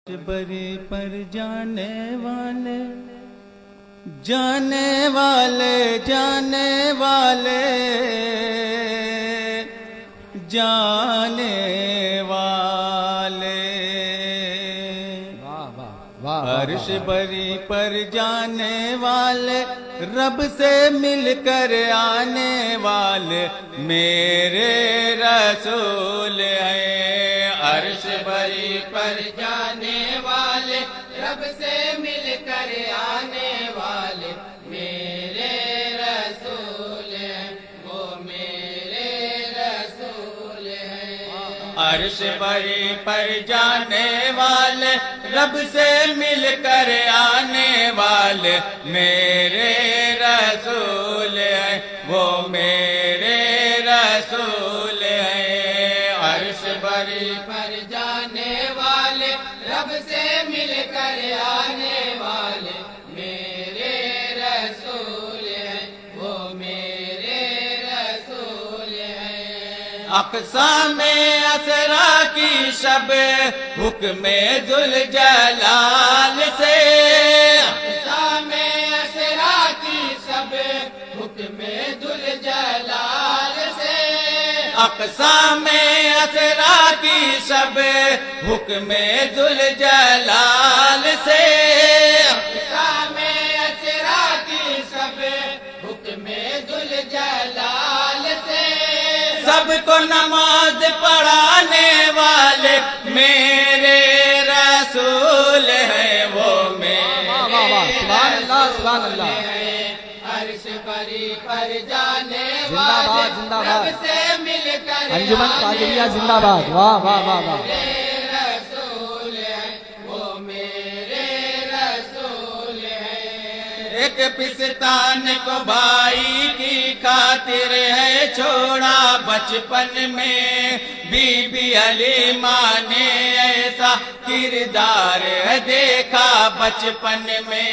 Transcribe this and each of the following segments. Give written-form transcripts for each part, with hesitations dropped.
بری پر جانے والے جانے والے جانے والے جانے والے عرش بری پر جانے والے رب سے مل کر آنے والے میرے رسول ہیں عرش بری پر جانے والے رب سے مل کر آنے والے میرے رسول ہیں وہ میرے رسول ہیں عرش بری پر جانے والے رب سے مل کر آنے والے میرے رسول ہیں وہ میرے رسول ہیں عرش بری پر جانے والے رب سے مل کر آنے والے میرے رسول ہیں وہ میرے رسول ہیں اقسام اسرا کی شب حکم ذوالجلال سے اقسام اسرا کی شب حکم ذوالجلال سے اقسام اسرا کی شب حکم ذوالجلال سے اقسام اسرا کی شب حکم ذوالجلال سے سب کو نماز پڑھانے والے میرے رسول ہیں وہ میرے رسول ہیں عرش بری پر جانے والے رب سے مل کر انجمن قادریہ زندہ باد واہ واہ واہ واہ رسول ہیں وہ میرے رسول ہیں ایک پستان کو بھائی کی خاطر ہے چھوڑا بچپن میں بی بی حلیمہ نے ایسا کردار دیکھا بچپن میں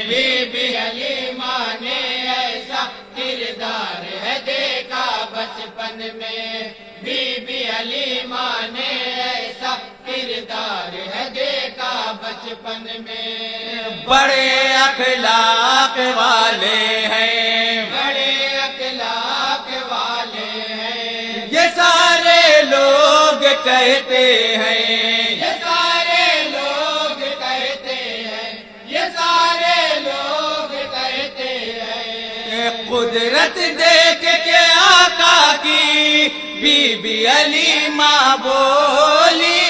بی بی حلیمہ نے ایسا کردار دیکھا بچپن میں بی بی حلیمہ نے ایسا کردار دیکھا بچپن میں بڑے اخلاق والے ہیں بڑے اخلاق والے ہیں یہ سارے لوگ کہتے ہیں یہ سارے لوگ کہتے ہیں یہ سارے لوگ کہتے ہیں قدرت دیکھ کے آقا کی بی بی حلیمہ بولی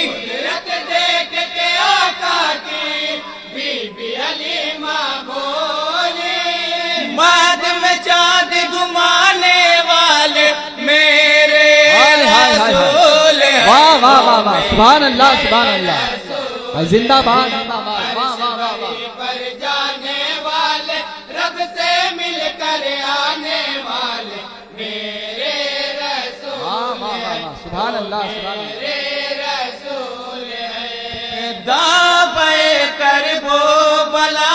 قدرت دیکھ کے آقا کی بی بی حلیمہ بولی بعد میں چاند گھمانے والے میرے رسول ہیں واہ واہ واہ واہ سبحان اللہ سبحان اللہ زندہ باد زندہ باد واہ واہ واہ واہ پر جانے والے رب سے مل کر آنے والے میرے رسول واہ واہ واہ سبحان اللہ سبحان اللہ میرے رسول ہیں دعوے کرب و بلا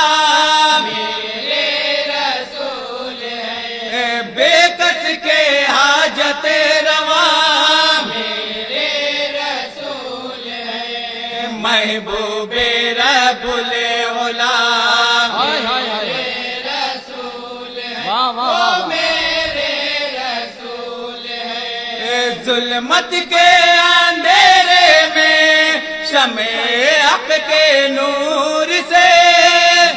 میرے رسول ہیں بے کس کے حاجت روا میرے رسول ہیں محبوب رب العلا میرے رسول ہیں واہ واہ وہ واہ میرے رسول ہیں ظلمت کے اندھیرے میں شمع حق کے نور سے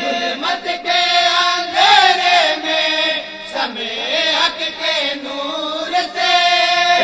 ظلمت کے اندھیرے میں شمع حق کے نور سے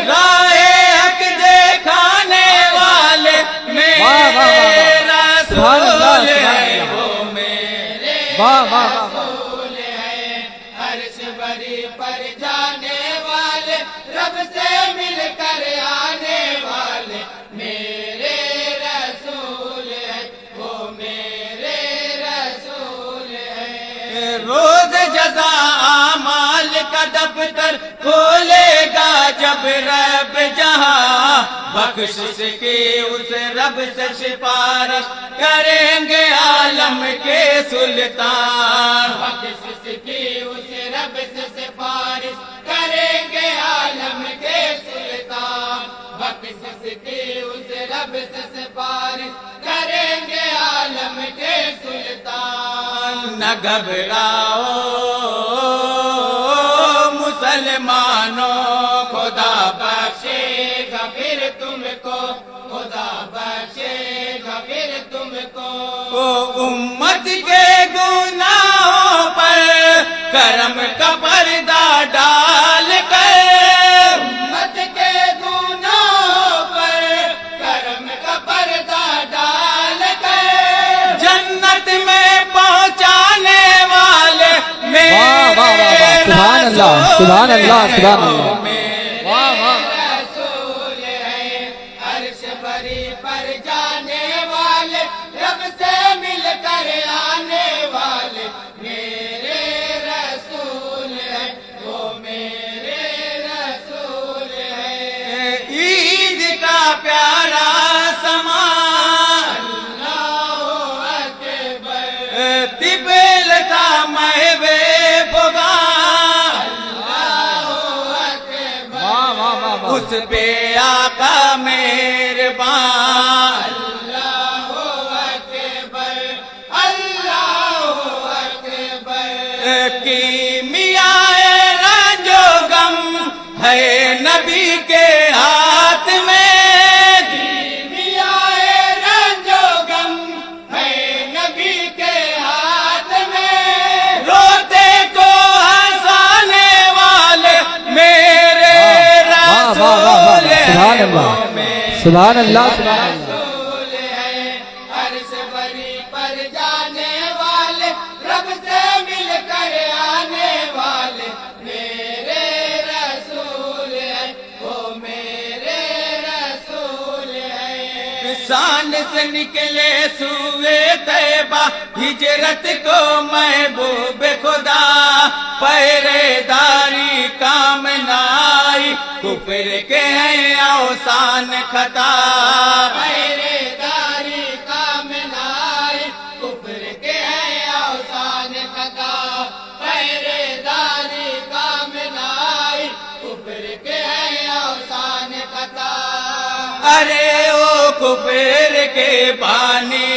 راہ حق دکھانے والے واہ واہ واہ میرے سبحان اللہ رسول سبحان ہیں اللہ وہ میرے واہ واہ واہ رسول ہیں عرش بری پر جانے والے رب سے مل کر آنے والے میرے رسول ہیں وہ میرے رسول ہیں روز جزا اعمال کا دفتر کھولے گا جب رب جہاں بخشش کی اس رب سے سفارش کریں گے عالم کے سلطان بخشش کی اس رب سے سفارش کریں گے عالم کے سلطان بخشش کی اس رب سے سفارش نہ گھبراؤ مسلمانوں، خدا بخشے گا پھر تم کو، خدا بخشے گا پھر تم کو۔ امت کے گناہوں پر کرم کا پردہ ڈال کر، امت کے گناہوں پر کرم کا پردہ ڈال کر، جنت میں پہنچانے والے واہ واہ واہ واہ، سبحان اللہ سبحان اللہ سبحان اللہ، واہ واہ، رسول ہے عرش بری پر جانے والے، رب سے مل کر آنے والے، میرے رسول ہے، وہ میرے رسول ہے۔ عید کا پیارا سامان، اللہ اکبر، طبل کا مہوے بگا، واہ واہ واہ واہ، اس پہ آقا مہربان، اللہ اکبر اللہ اکبر۔ کیمیائے رنج و غم ہے نبی کے ہاتھ میں، کیمیائے رنج و غم ہے نبی کے ہاتھ میں، روتے کو ہنسانے والے میرے واہ واہ واہ واہ، سبحان اللہ سبحان اللہ سبحان اللہ، رسول ہے عرش بری پر جانے والے، رب سے مل کر آنے والے، میرے رسول ہے، وہ میرے رسول ہے۔ شان سے نکلے سوئے طیبہ ہجرت کو محبوب خدا، پہرے داری کام نہ آئی، کفر کے ہیں اوثان خطا، پہرے داری کام نہ آئی، کفر کے ہیں اوثان خطا، پہرے داری کام نہ آئی، کفر کے ہیں اوثان خطا۔ ارے او کفر کے بانی،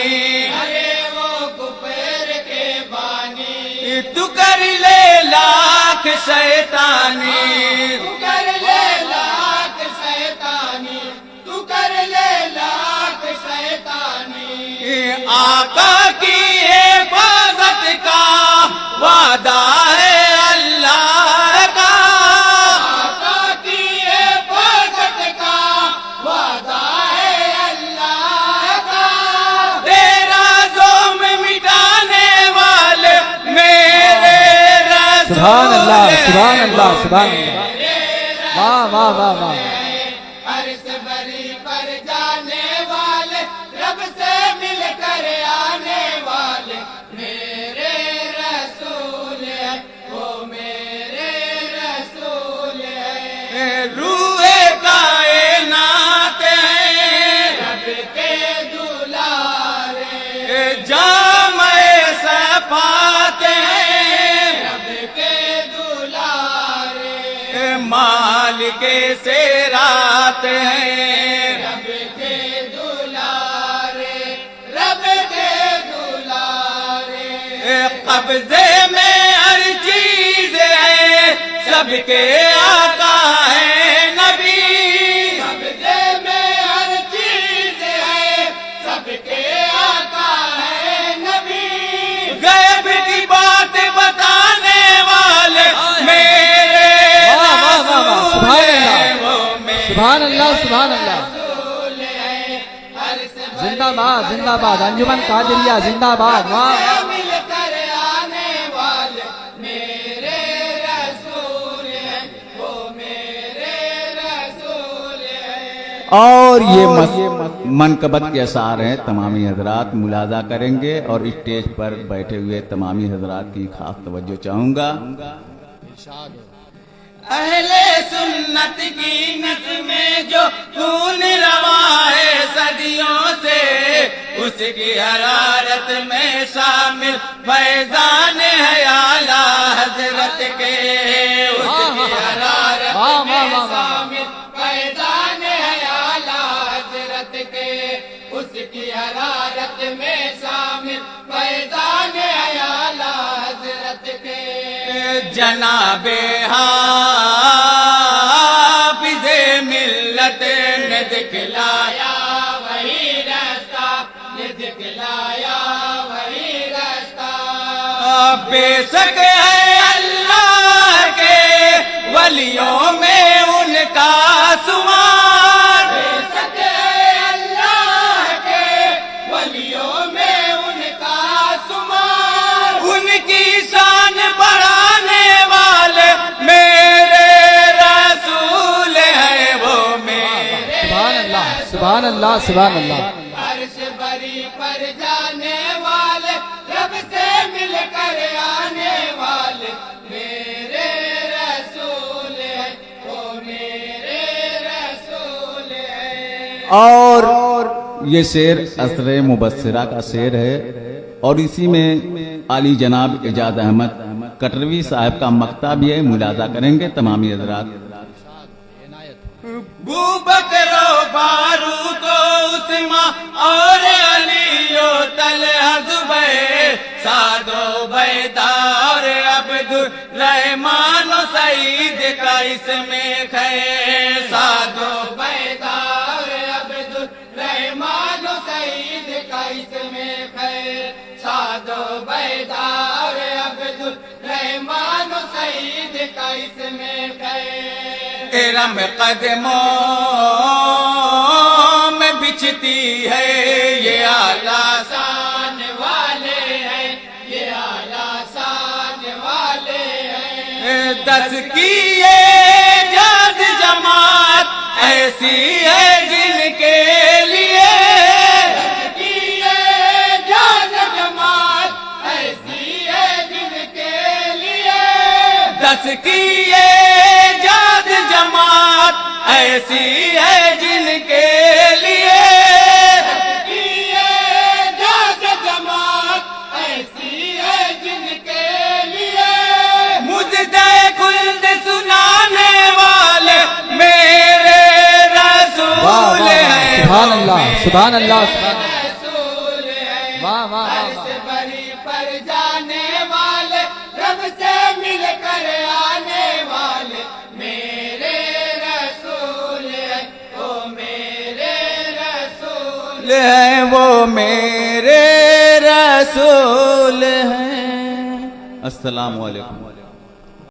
ارے وہ کفر کے بانی، تو کر لے لاکھ شیطانی، تو کر لے لاکھ شیطانی، تو کر لے لاکھ شیطانی، آقا کی حفاظت کا وعدہ ہے اللہ کا، آقا کی حفاظت کا وعدہ ہے اللہ کا، تیرا ظلم مٹانے والے میرے رسول سبحان اللہ سبحان اللہ سبحان اللہ، واہ واہ واہ واہ، عرش بری پر جانے والے، رب سے مل کر آنے والے، میرے رسول ہے، وہ میرے رسول ہے۔ روح کائنات ہیں رب کے دلارے، جامع صفات ہیں رب کے دلارے، مالک سیرات ہیں رب کے دلارے، رب کے دلارے، قبضے میں ہر چیز ہے سب کے آقا ہے نبی، قبضے میں ہر چیز ہے سب کے آقا ہے نبی، غیب کی بات بتانے والے میرے واہ واہ واہ واہ، سبحان اللہ وہ میرے سبحان اللہ سبحان اللہ، رسول ہے، عرش بری زندہ باد زندہ باد، انجمن قادریہ زندہ باد، واہ سے مل کر آنے والے میرے رسول ہیں، وہ میرے رسول ہیں۔ اور یہ منقبت کے اثار ہیں، تمامی حضرات ملاحظہ کریں گے، اور اسٹیج پر بیٹھے ہوئے تمامی حضرات کی خاص توجہ چاہوں گا۔ اہل سنت کی نظمیں جو خون روا ہے صدیوں سے، اس کی حرارت میں شامل فیضان ہے اعلیٰ حضرت کے، اس کی حرارت میں شامل فیضان ہے اعلیٰ حضرت کے، اس کی حرارت میں شامل فیضان ہے اعلیٰ جناب حافظ ملت نے دکھلایا وہی راستہ، نے دکھلایا وہی راستہ۔ بے شک ہے اللہ کے ولیوں میں ان کا شمار، بے شک ہے اللہ کے ولیوں میں ان کا شمار۔ ان کی شان بڑھانے والے میرے رسول ہیں، وہ میرے سبحان اللہ سبحان اللہ سبحان اللہ۔ عرش بری پر جانے والے، رب سے مل کر آنے والے میرے رسول ہیں، وہ میرے رسول ہیں۔ اور یہ شعر اثر مبصرہ کا شعر ہے، اور اسی میں عالی جناب اعجاز احمد کٹروی صاحب کا مقطع بھی ہے، ملاحظہ کریں گے تمامی حضرات۔ ابو بکر و فاروق و عثمان اور علی و طلحہ زبیر، سعد و عبیدہ اور عبد الرحمن و سعید کا اس میں خیر، سعد و عبیدہ اور عبد الرحمن و سعید کا اس میں خیر، سعد و عبیدہ اور عبد الرحمن و سعید کا اس میں خیر۔ ارم قدموں میں بچھتی ہے یہ اعلیٰ شان والے ہیں، یہ اعلیٰ شان والے ہیں۔ 10 کی اعجاز جماعت ایسی ہے جن کے لیے، 10 کی اعجاز جماعت ایسی ہے جن کے لیے، 10 کی اعجاز جماعت ایسی ہے جن کے لیے، 10 کی اعجاز جماعت ایسی ہے جن کے لیے۔ مجدے خلد سنانے والے میرے رسول ہیں، سبحان اللہ سبحان اللہ سبحان اللہ۔ رسول ہیں۔ واہ واہ واہ عرش بری پر جانے والے، رب سے مل کر آنے والے میرے رسول ہیں، وہ میرے رسول ہیں، وہ میرے رسول ہیں۔ السلام علیکم۔